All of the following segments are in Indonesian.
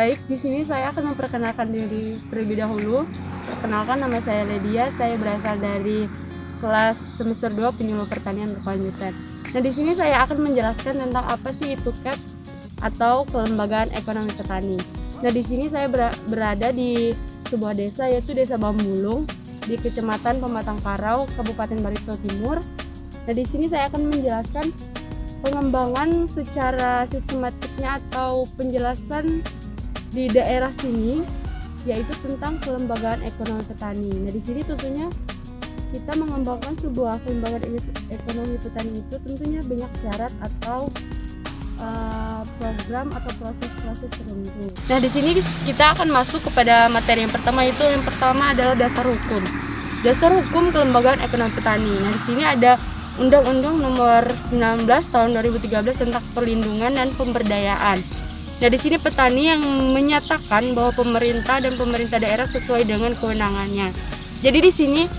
Baik, di sini saya akan memperkenalkan diri terlebih dahulu. Perkenalkan, nama saya Ledia. Saya berasal dari kelas semester 2 Penyuluh Pertanian Berkelanjutan. Nah, di sini saya akan menjelaskan tentang apa sih itu KEP atau Kelembagaan Ekonomi Petani. Nah, di sini saya berada di sebuah desa, yaitu Desa Bambulung di Kecamatan Pematang Karau, Kabupaten Barito Timur. Nah, di sini saya akan menjelaskan pengembangan secara sistematiknya atau penjelasan di daerah sini, yaitu tentang kelembagaan ekonomi petani. Nah, di sini tentunya kita mengembangkan sebuah kelembagaan ekonomi petani itu tentunya banyak syarat atau program atau proses-proses tertentu. Nah, di sini kita akan masuk kepada materi yang pertama, yaitu yang pertama adalah dasar hukum. Dasar hukum kelembagaan ekonomi petani. Nah, di sini ada Undang-Undang Nomor 19 Tahun 2013 tentang perlindungan dan pemberdayaan. Nah, di sini petani yang menyatakan bahwa pemerintah dan pemerintah daerah sesuai dengan kewenangannya. Jadi di sini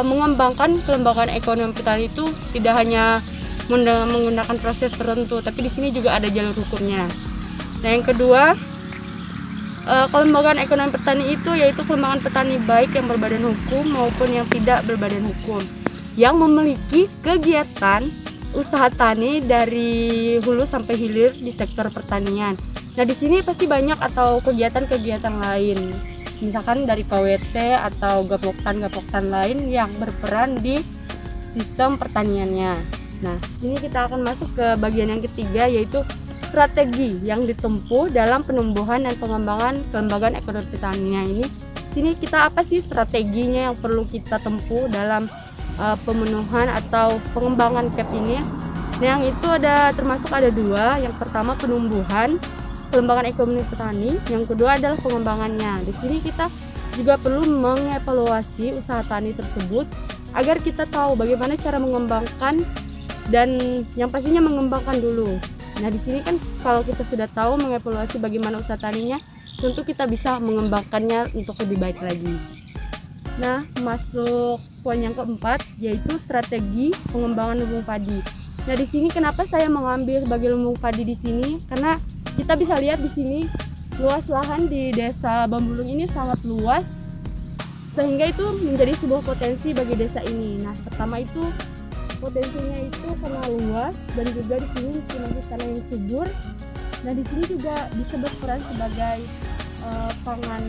mengembangkan kelembagaan ekonomi petani itu tidak hanya menggunakan proses tertentu, tapi di sini juga ada jalur hukumnya. Nah, yang kedua, kelembagaan ekonomi petani itu yaitu kelembagaan petani baik yang berbadan hukum maupun yang tidak berbadan hukum, yang memiliki kegiatan usaha tani dari hulu sampai hilir di sektor pertanian. Nah, di sini pasti banyak atau kegiatan-kegiatan lain, misalkan dari PWT atau gapoktan lain yang berperan di sistem pertaniannya. Nah, ini kita akan masuk ke bagian yang ketiga, yaitu strategi yang ditempuh dalam penumbuhan dan pengembangan kelembagaan ekonomi pertanian ini. Sini kita apa sih strateginya yang perlu kita tempuh dalam pemenuhan atau pengembangan KEP ini. Nah, yang itu termasuk ada dua. Yang pertama penumbuhan kelembagaan ekonomi petani, yang kedua adalah pengembangannya. Di sini kita juga perlu mengevaluasi usaha tani tersebut agar kita tahu bagaimana cara mengembangkan dan yang pastinya mengembangkan dulu. Nah, di sini kan kalau kita sudah tahu mengevaluasi bagaimana usaha taninya, tentu kita bisa mengembangkannya untuk lebih baik lagi. Nah, masuk poin yang keempat, yaitu strategi pengembangan lumbung padi. Nah, di sini kenapa saya mengambil sebagai lumbung padi di sini? Karena kita bisa lihat di sini luas lahan di Desa Bambulung ini sangat luas, sehingga itu menjadi sebuah potensi bagi desa ini. Nah, pertama itu potensinya itu karena luas dan juga di sini masih tanah yang subur. Nah, di sini juga bisa berperan sebagai pangan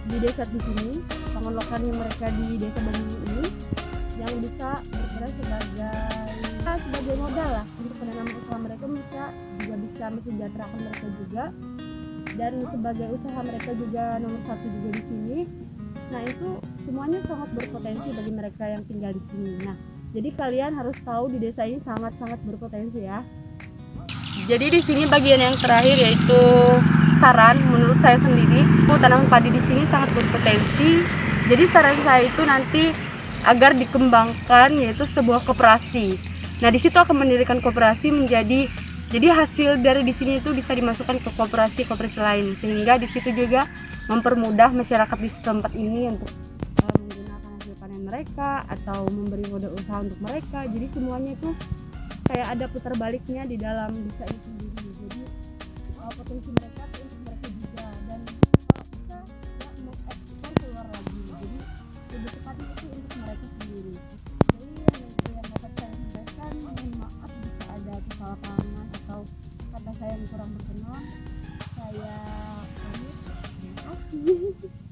di desa di sini, pangan lokalnya mereka di Desa Bambulung ini yang bisa berperan sebagai modal lah untuk penanaman usaha mereka, bisa mensejahterakan mereka juga, dan sebagai usaha mereka juga nomor satu juga di sini. Nah, itu semuanya sangat berpotensi bagi mereka yang tinggal di sini. Nah, jadi kalian harus tahu di desa ini sangat-sangat berpotensi ya. Jadi di sini bagian yang terakhir, yaitu saran menurut saya sendiri, tanaman padi di sini sangat berpotensi. Jadi saran saya itu nanti agar dikembangkan yaitu sebuah koperasi. Nah, di situ akan mendirikan koperasi jadi hasil dari di sini itu bisa dimasukkan ke koperasi lain, sehingga di situ juga mempermudah masyarakat di tempat ini untuk menggunakan hasil panen mereka atau memberi modal usaha untuk mereka. Jadi semuanya itu kayak ada putar baliknya di dalam desa itu sendiri. Jadi potensi mereka untuk mereka juga, dan kita mengekspor keluar lagi. Jadi lebih tepatnya itu untuk mereka sendiri. Jadi yang dapat saya sampaikan, mohon maaf jika ada kesalahpahaman atau kata saya yang kurang berkenan. Saya pamit. Terima kasih.